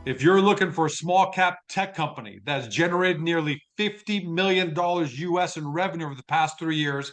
If you're looking for a small cap tech company that's generated nearly $50 million US in revenue over the past 3 years,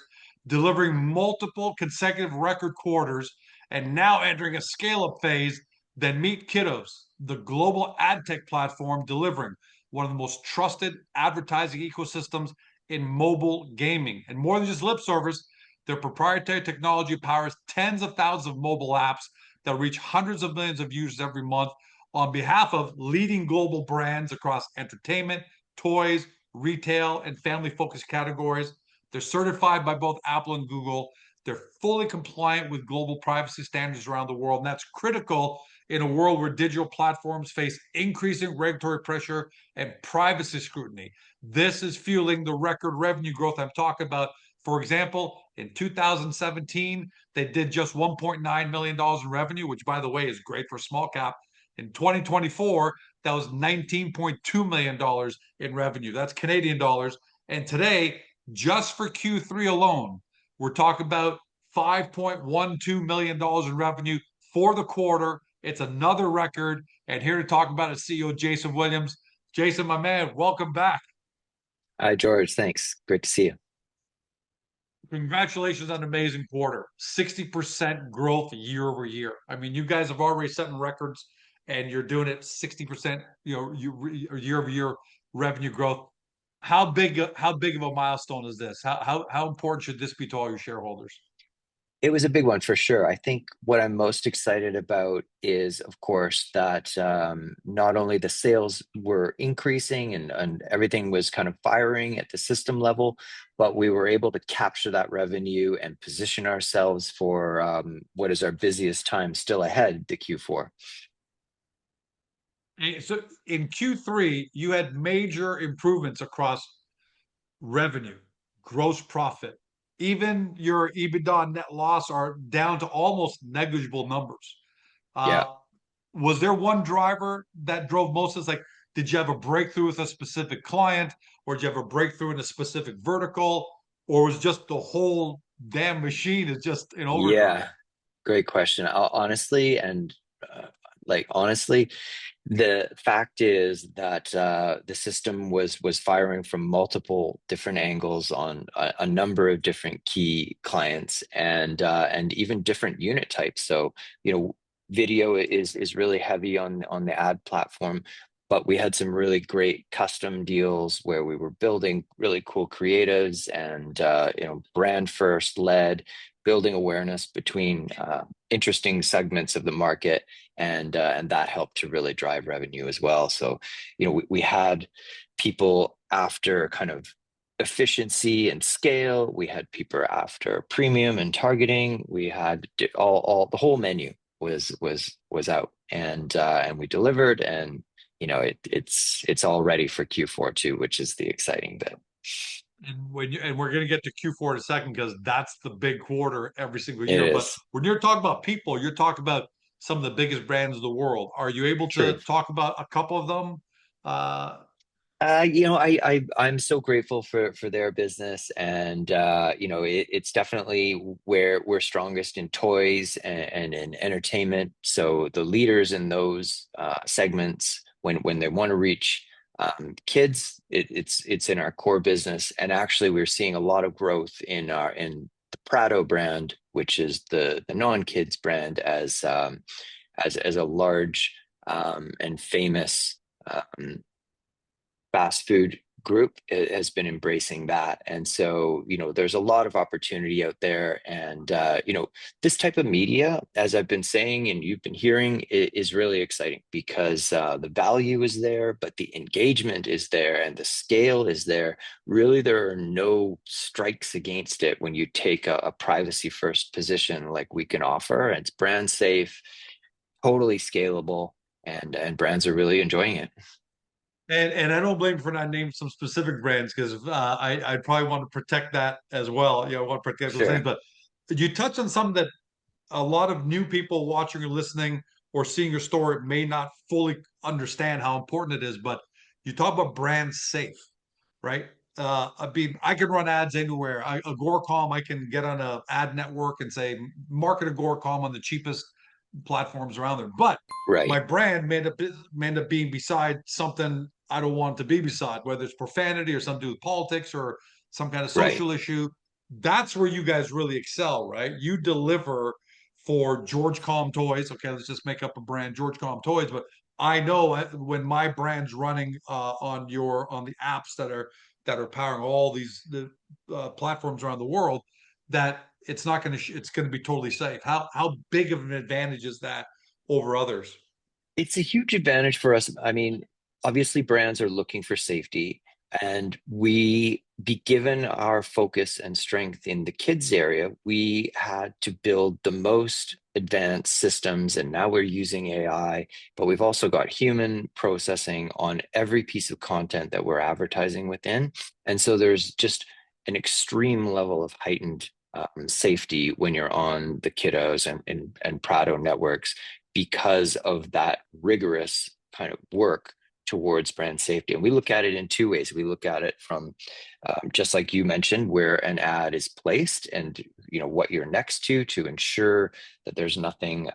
delivering multiple consecutive record quarters, and now entering a scale up phase, then meet Kidoz, the global Adtech platform delivering one of the most trusted advertising ecosystems in mobile gaming. And more than just lip service, their proprietary technology powers tens of thousands of mobile apps that reach hundreds of millions of users every month on behalf of leading global brands across entertainment, toys, retail, and family focused categories. They're certified by both Apple and Google. They're fully compliant with global privacy standards around the world. And that's critical in a world where digital platforms face increasing regulatory pressure and privacy scrutiny. This is fueling the record revenue growth I'm talking about. For example, in 2017, they did just $1.9 million in revenue, which, by the way, is great for small cap. In 2024, that was $19.2 million in revenue. That's Canadian dollars. And today, just for Q3 alone, we're talking about $5.12 million in revenue for the quarter. It's another record. And here to talk about it, CEO Jason Williams. Jason, my man, welcome back. Hi, George. Thanks. Great to see you. Congratulations on an amazing quarter. 60% growth year over year. I mean, you guys have already set records and you're doing it 60%, year over year revenue growth. How big of a milestone is this? How important should this be to all your shareholders? It was a big one for sure. I think what I'm most excited about is, of course, that not only the sales were increasing and everything was kind of firing at the system level, but we were able to capture that revenue and position ourselves for what is our busiest time still ahead, the Q4. And so in Q3, you had major improvements across revenue, gross profit, even your EBITDA and net loss are down to almost negligible numbers. Yeah. Uh, was there one driver that drove most of this? Like, did you have a breakthrough with a specific client, or did you have a breakthrough in a specific vertical, or was just the whole damn machine is just in overdrive? Yeah. Great question. Honestly, and honestly, the fact is that the system was firing from multiple different angles on a number of different key clients and even different unit types. So, video is really heavy on the ad platform, but we had some really great custom deals where we were building really cool creatives and brand first led, building awareness between interesting segments of the market, and that helped to really drive revenue as well. So, we had people after kind of efficiency and scale. We had people after premium and targeting. We had all the whole menu was out, and we delivered, and it's all ready for Q4 too, which is the exciting bit. And we're going to get to Q4 in a second because that's the big quarter every single It year. But is when you're talking about people, you're talking about some of the biggest brands in the world. Are you able true. to talk about a couple of them? Uh, I'm so grateful for their business, and it's definitely where we're strongest in toys and in entertainment. So the leaders in those segments, when they want to reach kids, it's in our core business. And actually, we're seeing a lot of growth in the Prado brand, which is the non-kids brand, as a large and famous fast food group has been embracing that. And so, there's a lot of opportunity out there. And, this type of media, as I've been saying, and you've been hearing, is really exciting because the value is there, but the engagement is there and the scale is there. Really, there are no strikes against it when you take a privacy first position like we can offer. It's brand safe, totally scalable, and brands are really enjoying it. and I don't blame you for not naming some specific brands because I probably want to protect that as well. I want to protect those things. Sure. But you touched on something that a lot of new people watching or listening or seeing your story may not fully understand how important it is. But you talk about brand safe, right? I mean, I can run ads anywhere. Agoracom, I can get on a ad network and say market Agoracom on the cheapest platforms around there. But my Right. brand may end up being beside something I don't want to be beside, whether it's profanity or something to do with politics or some kind of Right. social issue. That's where you guys really excel, right? You deliver for George Com Toys. Okay, let's just make up a brand, George Com Toys. But I know when my brand's running on the apps that are powering all these platforms around the world, that it's not going to it's going to be totally safe. How big of an advantage is that over others? It's a huge advantage for us. I mean, obviously, brands are looking for safety, and be given our focus and strength in the kids area, we had to build the most advanced systems, and now we're using AI, but we've also got human processing on every piece of content that we're advertising within. And so there's just an extreme level of heightened safety when you're on the Kidoz and Prado networks because of that rigorous kind of work towards brand safety. And we look at it in two ways. We look at it from just like you mentioned, where an ad is placed and what you're next to ensure that there's nothing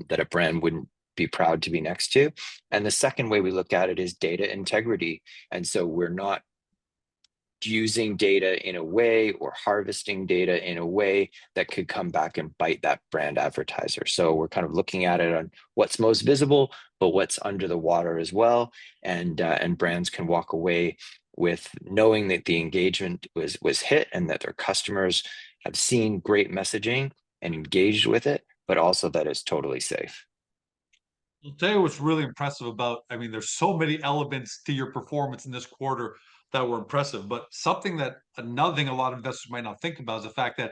that a brand wouldn't be proud to be next to. And the second way we look at it is data integrity. And so we're not using data in a way or harvesting data in a way that could come back and bite that brand advertiser. So we're kind of looking at it on what's most visible, but what's under the water as well. And brands can walk away with knowing that the engagement was hit and that their customers have seen great messaging and engaged with it, but also that it's totally safe. I'll tell you what's really impressive about, I mean, there's so many elements to your performance in this quarter that were impressive, but something that another thing a lot of investors might not think about is the fact that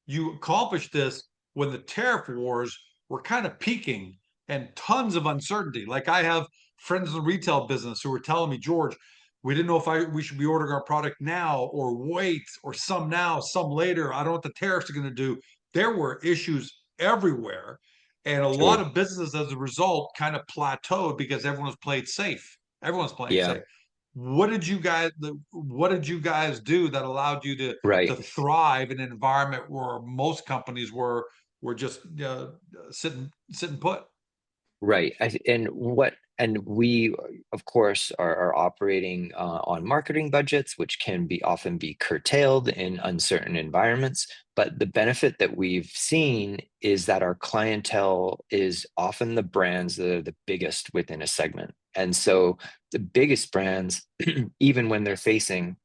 you accomplished this when the tariff wars were kind of peaking and tons of uncertainty. Like I have friends in the retail business who were telling me, George, we didn't know if we should be ordering our product now or wait or some now, some later. I don't know what the tariffs are going to do. There were issues everywhere. And a lot Sure. of businesses as a result kind of plateaued because everyone's played safe. Everyone's playing Yeah. safe. What did you guys do that allowed you to Right. thrive in an environment where most companies were just sitting put? Right. And we, of course, are operating on marketing budgets, which can be often be curtailed in uncertain environments. But the benefit that we've seen is that our clientele is often the brands that are the biggest within a segment. And so the biggest brands, even when they're facing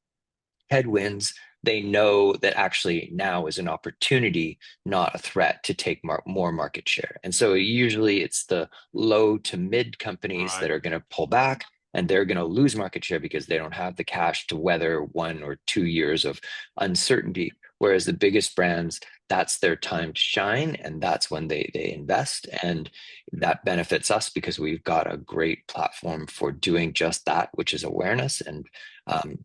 headwinds, they know that actually now is an opportunity, not a threat to take more market share. And so usually it's the low to mid All companies right. that are going to pull back and they're going to lose market share because they don't have the cash to weather 1 or 2 years of uncertainty. Whereas the biggest brands, that's their time to shine and that's when they invest. And that benefits us because we've got a great platform for doing just that, which is awareness and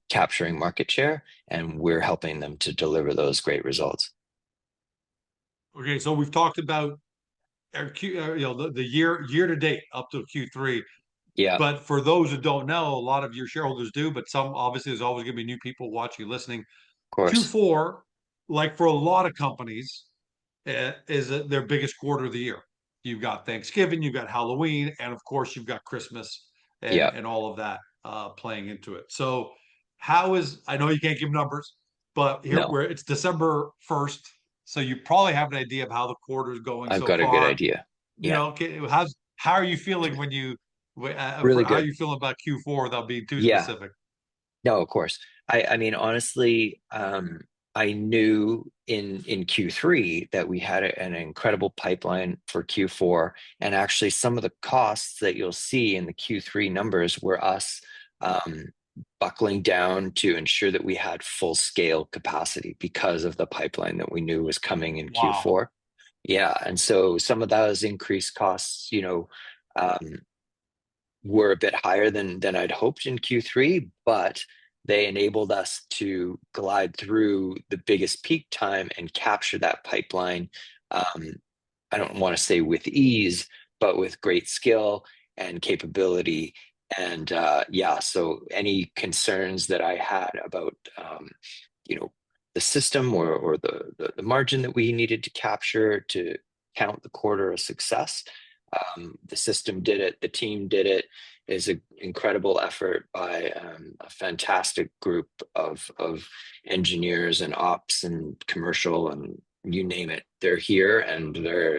capturing market share, and we're helping them to deliver those great results. Okay, so we've talked about the year to date up to Q3. Yeah, of But for those who don't know, a lot of your shareholders do, but some obviously there's always going to be new people watching, listening. course. Q4, like for a lot of companies, is their biggest quarter of the year. You've got Thanksgiving, you've got Halloween, and of course you've got Christmas Yeah, and all of that playing into it. So, how is I know you can't give numbers, but here no, where it's December 1st, so you probably have an idea of how the quarter is going I've so got a good far. idea. Yeah, How are you feeling when you really how are good. you feeling about Q4 without being too Yeah, specific? no, of course. I mean, honestly, I knew in Q3 that we had an incredible pipeline for Q4, and actually some of the costs that you'll see in the Q3 numbers were us um, buckling down to ensure that we had full scale capacity because of the pipeline that we knew was coming in Wow. Q4. Yeah, and so some of those increased costs, were a bit higher than I'd hoped in Q3, but they enabled us to glide through the biggest peak time and capture that pipeline. Um, I don't want to say with ease, but with great skill and capability. And yeah, so any concerns that I had about, you know, the system or the margin that we needed to capture to count the quarter a success. The system did it, the team did it. Is an incredible effort by a fantastic group of engineers and ops and commercial and you name it. They're here and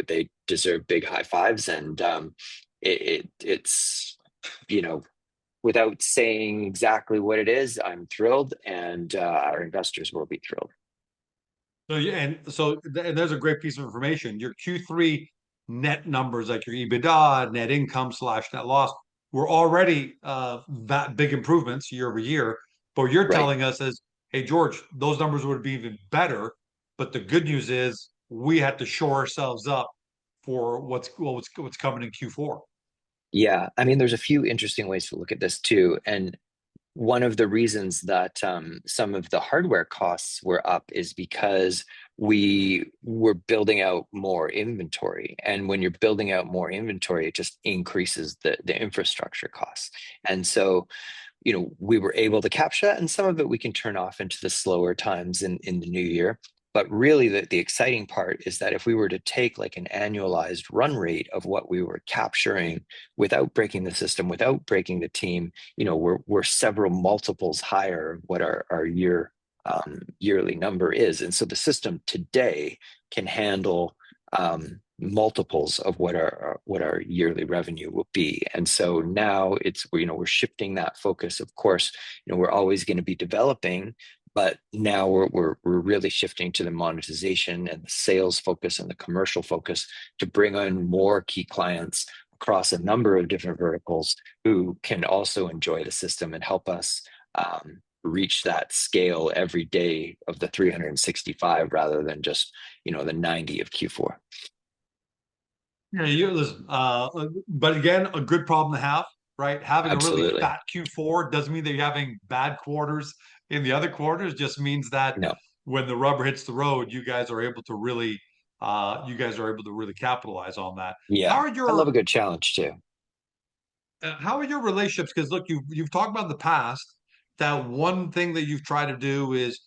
they deserve big high fives. And it's you know without saying exactly what it is, I'm thrilled, and our investors will be thrilled. So yeah, and there's a great piece of information. Your Q3 net numbers, like your EBITDA, net income slash net loss, were already that big improvements year over year. But what you're Right. telling us is, hey George, those numbers would be even better. But the good news is we had to shore ourselves up for what's coming in Q4. Yeah. I mean, there's a few interesting ways to look at this too. And one of the reasons that some of the hardware costs were up is because we were building out more inventory. And when you're building out more inventory, it just increases the infrastructure costs. And so, we were able to capture that, and some of it we can turn off into the slower times in the new year. But really, the exciting part is that if we were to take like an annualized run rate of what we were capturing without breaking the system, without breaking the team, we're several multiples higher of what our yearly number is. And so the system today can handle multiples of what our yearly revenue will be. And so now we're shifting that focus. Of course, we're always going to be developing, but now we're really shifting to the monetization and the sales focus and the commercial focus to bring on more key clients across a number of different verticals who can also enjoy the system and help us reach that scale every day of the 365 rather than just the 90 of Q4. Yeah, you listen, but again, a good problem to have, right? Having a really Absolutely. fat Q4 doesn't mean that you're having bad quarters in the other quarters. Just means that No. when the rubber hits the road, you guys are able to really capitalize on that. How Yeah. are I love your a good challenge too. how are your relationships? Because look, you've talked about in the past that one thing that you've tried to do is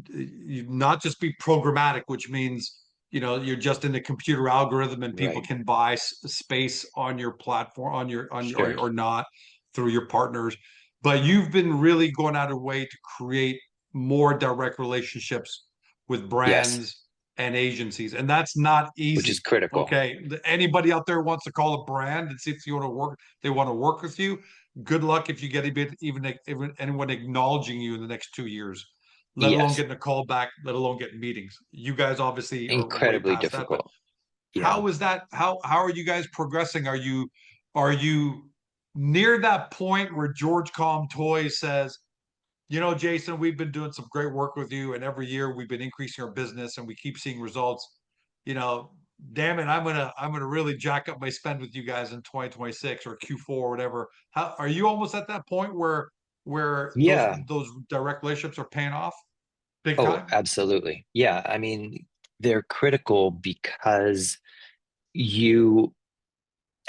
you not just be programmatic, which means you're just in the computer algorithm and people Right. can buy space on your platform on your Sure. or not through your partners, but you've been really going out of your way to create more direct relationships with Yes. brands and agencies, and that's not Which is easy. critical. Okay, anybody out there wants to call a brand and see if you want to work, they want to work with you. Good luck if you get a bit, even anyone acknowledging you in the next 2 years, let alone Yes. getting a call back, let alone getting meetings. You guys obviously are way Incredibly past that, but difficult. Yeah. how is that? How are you guys progressing? Are you near that point where George Com Toys says, Jason, we've been doing some great work with you, and every year we've been increasing our business and we keep seeing results. You know, damn it, I'm gonna really jack up my spend with you guys in 2026 or Q4 or whatever. How are you almost at that point where those Yeah. those direct relationships are paying off big Oh, time? absolutely. Yeah. I mean, they're critical because you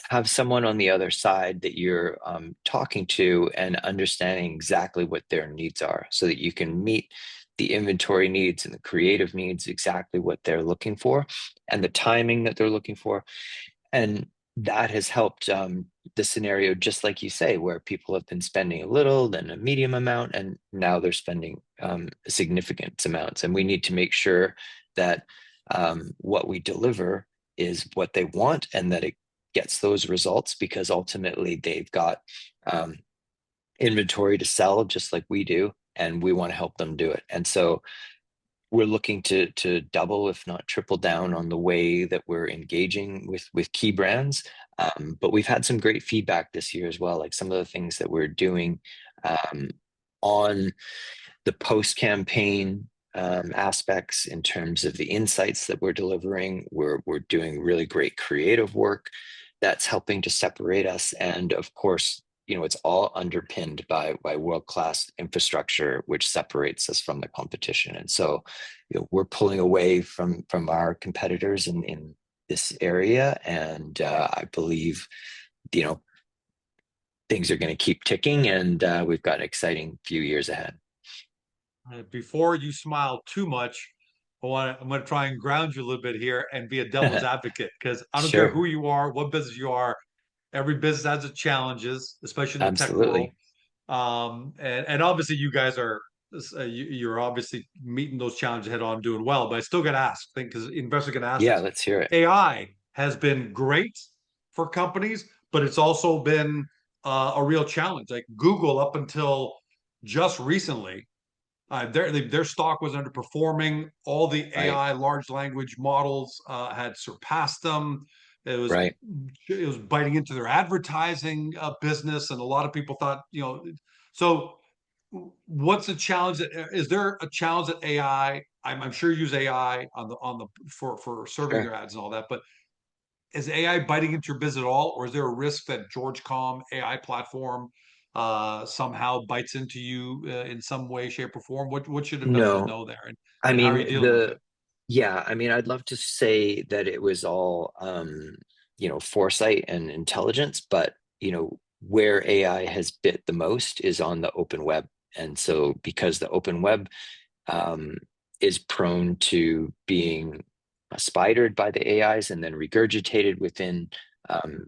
have someone on the other side that you're talking to and understanding exactly what their needs are so that you can meet the inventory needs and the creative needs, exactly what they're looking for and the timing that they're looking for. And that has helped the scenario, just like you say, where people have been spending a little, then a medium amount, and now they're spending significant amounts. And we need to make sure that what we deliver is what they want and that it gets those results because ultimately they've got um, inventory to sell just like we do. And we want to help them do it. And so we're looking to double, if not triple down on the way that we're engaging with key brands. But we've had some great feedback this year as well, like some of the things that we're doing on the post-campaign aspects in terms of the insights that we're delivering. We're doing really great creative work that's helping to separate us. And of course, it's all underpinned by world-class infrastructure, which separates us from the competition. And so, we're pulling away from our competitors in this area, and I believe, you know, things are going to keep ticking, and we've got an exciting few years ahead. Before you smile too much, I'm going to try and ground you a little bit here and be a devil's advocate because I don't care Sure, who you are, what business you are. Every business has its challenges, especially in the tech world. absolutely. And obviously you guys are you're obviously meeting those challenges head on, doing well. But I still got to ask, think because investors going to ask Yeah, this. let's hear it. AI has been great for companies, but it's also been a real challenge. Like Google, up until just recently, their stock was underperforming. All the Right, AI large language models had surpassed them. It was right. it was biting into their advertising business, and a lot of people thought, so what's the challenge that is there a challenge that AI? I'm sure you use AI on the for serving Sure. your ads and all that, but is AI biting into your business at all, or is there a risk that George.com AI platform somehow bites into you in some way, shape, or form? What should investors No, know there, I and how are mean you dealing with it? yeah, I mean, I'd love to say that it was all foresight and intelligence, but where AI has bit the most is on the open web. And so because the open web um, is prone to being spidered by the AIs and then regurgitated within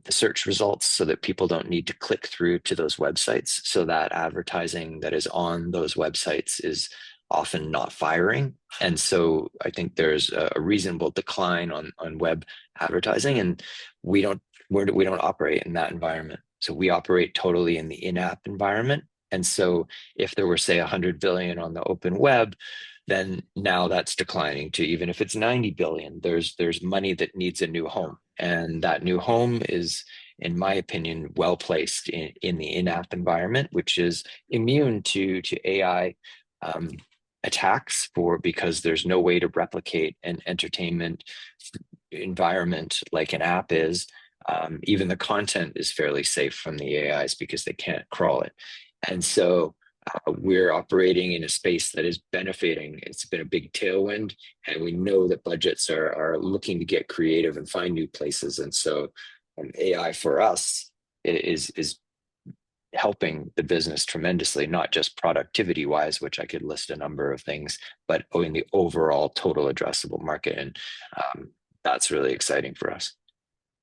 the search results so that people don't need to click through to those websites. So that advertising that is on those websites is often not firing. And so I think there's a reasonable decline on web advertising, and we don't we don't operate in that environment. So we operate totally in the in-app environment. And so if there were, say, 100 billion on the open web, then now that's declining to, even if it's 90 billion, there's money that needs a new home. And that new home is, in my opinion, well placed in the in-app environment, which is immune to AI um, attacks for because there's no way to replicate an entertainment environment like an app is. Even the content is fairly safe from the AIs because they can't crawl it. And so we're operating in a space that is benefiting. It's been a big tailwind, and we know that budgets are looking to get creative and find new places. And so AI for us is helping the business tremendously, not just productivity wise, which I could list a number of things, but in the overall total addressable market. And that's really exciting for us.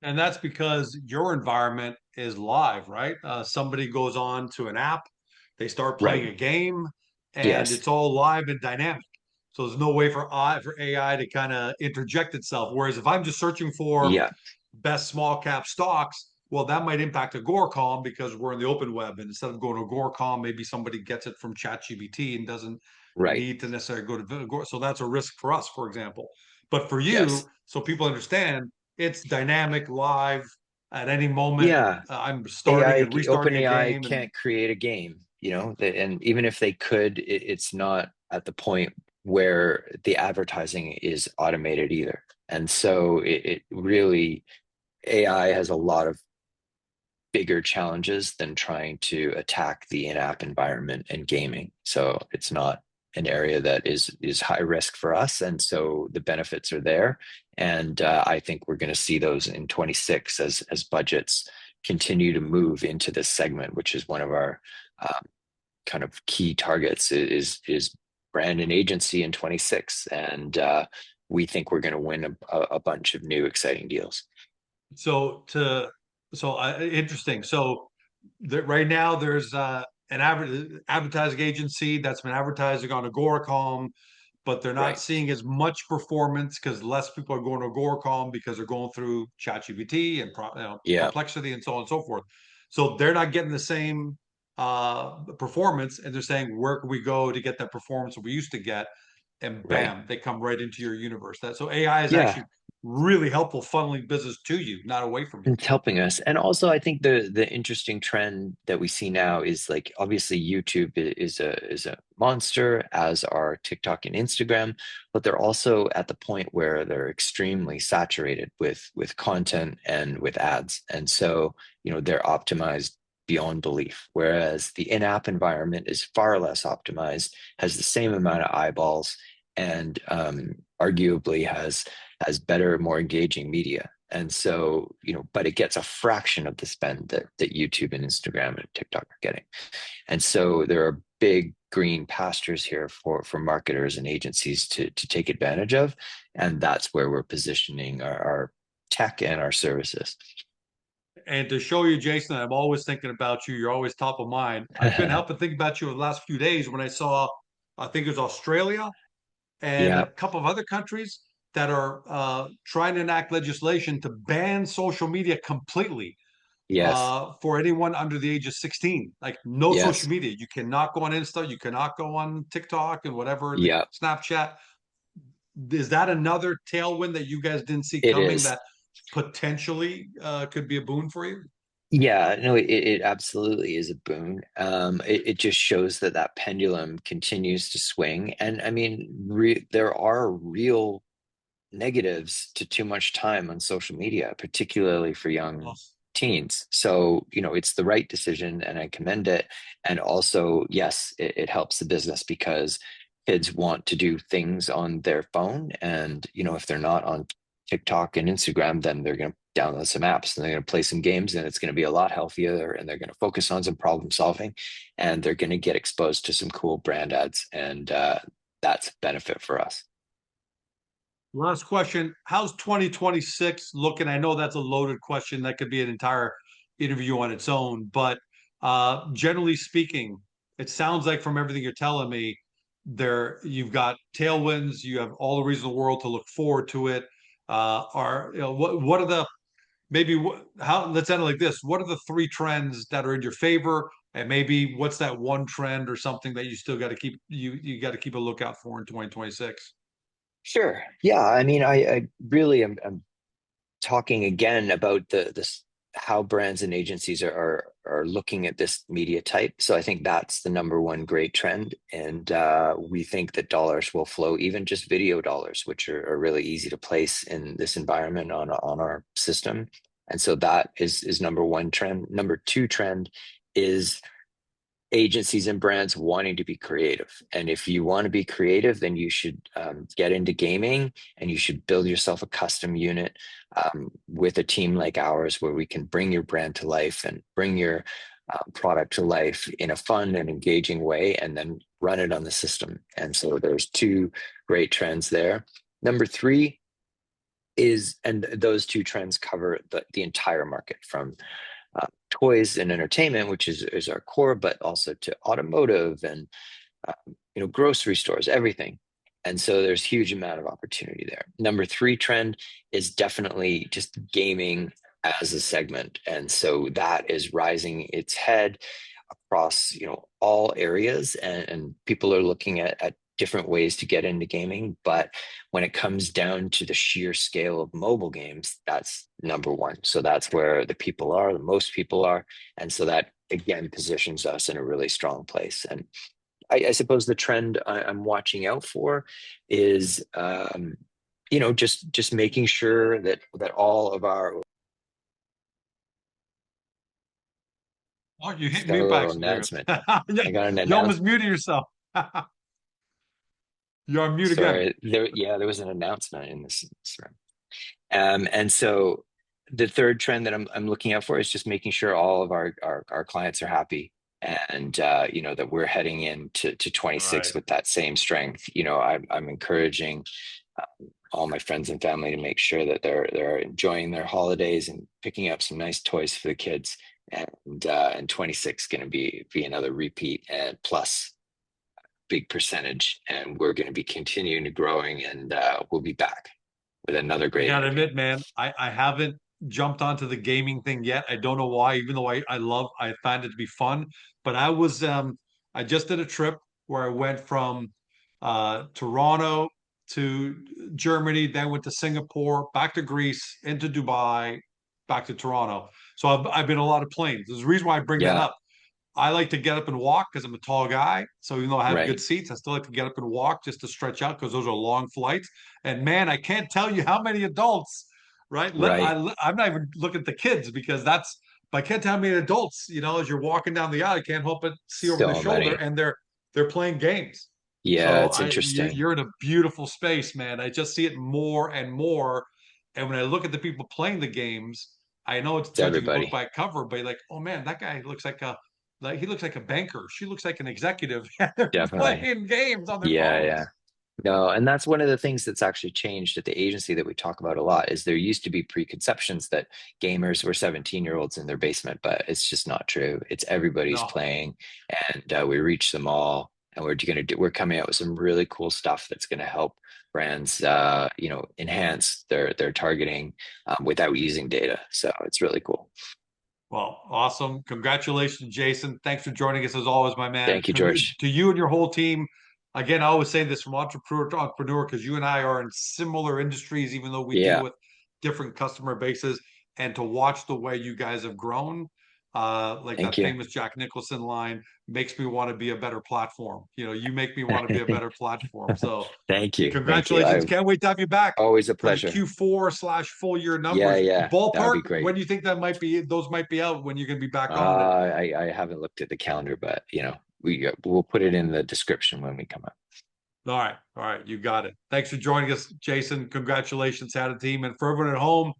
And that's because your environment is live, right? Somebody goes on to an app, they start playing Right. a game, and Yes. it's all live and dynamic. So there's no way for AI to kind of interject itself. Whereas if I'm just searching for Yeah. best small cap stocks, well, that might impact Agoracom because we're in the open web. And instead of going to Agoracom, maybe somebody gets it from ChatGPT and doesn't Right. need to necessarily go to Agora. So that's a risk for us, for example. But for you, Yes. so people understand, it's dynamic, live at any moment. Yeah. I'm starting AI, and restarting a OpenAI game, and can't create a game, and even if they could, it's not at the point where the advertising is automated either. And so it really, AI has a lot of bigger challenges than trying to attack the in-app environment and gaming. So it's not an area that is high risk for us, and so the benefits are there. And I think we're going to see those in 26 as budgets continue to move into this segment, which is one of our kind of key targets is brand and agency in 26, and we think we're going to win a bunch of new exciting deals. so to so interesting. So that right now there's an advertising agency that's been advertising on Agoracom, but they're not Right. seeing as much performance because less people are going to Agoracom because they're going through ChatGPT and Yeah. Perplexity and so on and so forth. So they're not getting the same performance, and they're saying, where can we go to get that performance that we used to get? And Right. bam, they come right into your universe. That so AI is Yeah. actually really helpful funneling business to you, not away from you. It's helping us. And also I think the interesting trend that we see now is, like, obviously YouTube is a monster, as are TikTok and Instagram, but they're also at the point where they're extremely saturated with content and with ads. And so, they're optimized beyond belief. Whereas the in-app environment is far less optimized, has the same amount of eyeballs, and arguably has better, more engaging media. And so, but it gets a fraction of the spend that YouTube and Instagram and TikTok are getting. And so there are big green pastures here for marketers and agencies to take advantage of, and that's where we're positioning our tech and our services. And to show you, Jason, I'm always thinking about you. You're always top of mind. I couldn't help but think about you the last few days when I saw, I think it was Australia and a Yeah. couple of other countries that are trying to enact legislation to ban social media completely Yes. for anyone under the age of 16. Like no social Yes. media. You cannot go on Insta. You cannot go on TikTok and whatever, the Yeah. Snapchat. Is that another tailwind that you guys didn't see It coming is. that potentially could be a boon for you? Yeah, no, it absolutely is a boon. It just shows that that pendulum continues to swing. And I mean, there are real negatives to too much time on social media, particularly for young teens. So, it's the right decision and I commend it. And also, yes, it helps the business because kids want to do things on their phone. And, if they're not on TikTok and Instagram, then they're going to download some apps and they're going to play some games and it's going to be a lot healthier and they're going to focus on some problem solving and they're going to get exposed to some cool brand ads. And that's a benefit for us. Last question. How's 2026 looking? I know that's a loaded question. That could be an entire interview on its own, but generally speaking, it sounds like from everything you're telling me, there you've got tailwinds, you have all the reason in the world to look forward to it. What are the maybe how let's end it like this. What are the three trends that are in your favor? And maybe what's that one trend or something that you still got to keep you got to keep a lookout for in 2026? Sure. Yeah. I mean, I really am talking again about this how brands and agencies are looking at this media type. So I think that's the number one great trend, and we think that dollars will flow, even just video dollars, which are really easy to place in this environment on our system. And so that is number one trend. Number two trend is agencies and brands wanting to be creative. And if you want to be creative, then you should get into gaming and you should build yourself a custom unit with a team like ours where we can bring your brand to life and bring your product to life in a fun and engaging way and then run it on the system. And so there's two great trends there. Number three and those two trends cover the entire market from toys and entertainment, which is our core, but also to automotive and grocery stores, everything. And so there's huge amount of opportunity there. Number three trend is definitely just gaming as a segment, and so that is rising its head across all areas, and people are looking at different ways to get into gaming. But when it comes down to the sheer scale of mobile games, that's number one. So that's where the most people are. And so that again positions us in a really strong place. And I suppose the trend I'm watching out for is, just making sure that all of our Oh, you just hit got a mute by little accident. announcement. There you go. I got an You announcement. almost muted yourself. You're on mute again. Sorry, there was an announcement in this room. And so the third trend that I'm looking out for is just making sure all of our clients are happy and that we're heading into to 26 Right. with that same strength. I'm encouraging all my friends and family to make sure that they're enjoying their holidays and picking up some nice toys for the kids. And 26 going to be another repeat and plus big percentage, and we're going to be continuing to growing, and we'll be back with another I great gotta interview. admit, man, I haven't jumped onto the gaming thing yet. I don't know why, even though I find it to be fun. But I just did a trip where I went from Toronto to Germany, then went to Singapore, back to Greece, into Dubai, back to Toronto. So I've been on a lot of planes. There's a reason why I bring that Yeah, up. I like to get up and walk because I'm a tall guy. So even though I have good right, seats, I still like to get up and walk just to stretch out because those are long flights. And man, I can't tell you how many adults, right? right. I'm not even looking at the kids because but I can't tell how many adults, as you're walking down the aisle, you can't help but see over the So shoulder many. and they're playing games. Yeah, So it's interesting. you're in a beautiful space, man. I just see it more and more. And when I look at the people playing the games, I know it's It's judging a book everybody. by a cover, but like, oh man, that guy looks like a Like he looks like a banker. She looks like an executive. They're Definitely. playing games on their Yeah, yeah. phones. No, and that's one of the things that's actually changed at the agency that we talk about a lot is there used to be preconceptions that gamers were 17-year-olds in their basement, but it's just not true. It's everybody's No. playing, and we reach them all, and we're coming out with some really cool stuff that's going to help brands, enhance their targeting without using data. So it's really cool. Well, awesome. Congratulations, Jason. Thanks for joining us as always, my man. Thank you, George. To you and your whole team. Again, I always say this from entrepreneur to entrepreneur because you and I are in similar industries, even though we deal Yeah, with different customer bases. And to watch the way you guys have grown, like thank that you. famous Jack Nicholson line, makes me want to be a better platform. You make me want to be a better platform. So Thank you. Thank you. congratulations. Can't wait to have you back Always a for the pleasure. Q4/full year Yeah, numbers. yeah. That would Ballpark, be great. when do you think those might be out when you're going to be back on it? I haven't looked at the calendar, but we'll put it in the description when we come up. All right. All right. You got it. Thanks for joining us, Jason. Congratulations, Ada team. And for everyone at home,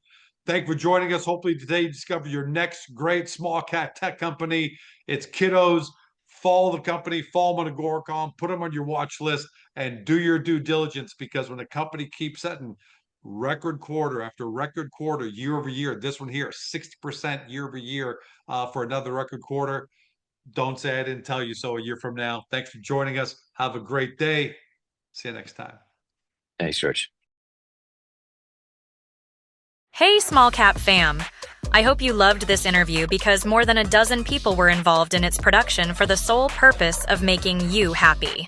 thank you for joining us. Hopefully today you discover your next great small cat tech company. It's Kidoz. Follow the company, follow them on Agoracom, put them on your watch list, and do your due diligence because when a company keeps setting record quarter after record quarter, year over year, this one here, 60% year over year for another record quarter. Don't say I didn't tell you so a year from now. Thanks for joining us. Have a great day. See you next time. Thanks, George. Hey, small cap fam. I hope you loved this interview because more than a dozen people were involved in its production for the sole purpose of making you happy.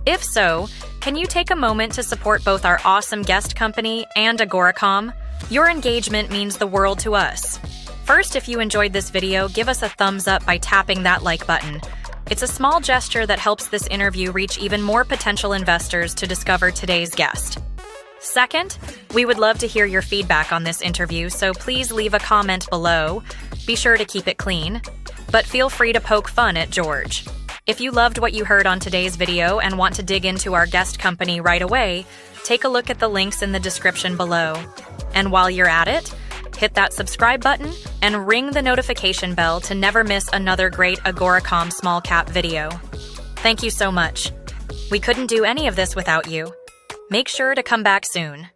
If so, can you take a moment to support both our awesome guest company and Agoracom? Your engagement means the world to us. First, if you enjoyed this video, give us a thumbs up by tapping that like button. It's a small gesture that helps this interview reach even more potential investors to discover today's guest. Second, we would love to hear your feedback on this interview, so please leave a comment below. Be sure to keep it clean, but feel free to poke fun at George. If you loved what you heard on today's video and want to dig into our guest company right away, take a look at the links in the description below. And while you're at it, hit that subscribe button and ring the notification bell to never miss another great Agoracom small cap video. Thank you so much. We couldn't do any of this without you. Make sure to come back soon.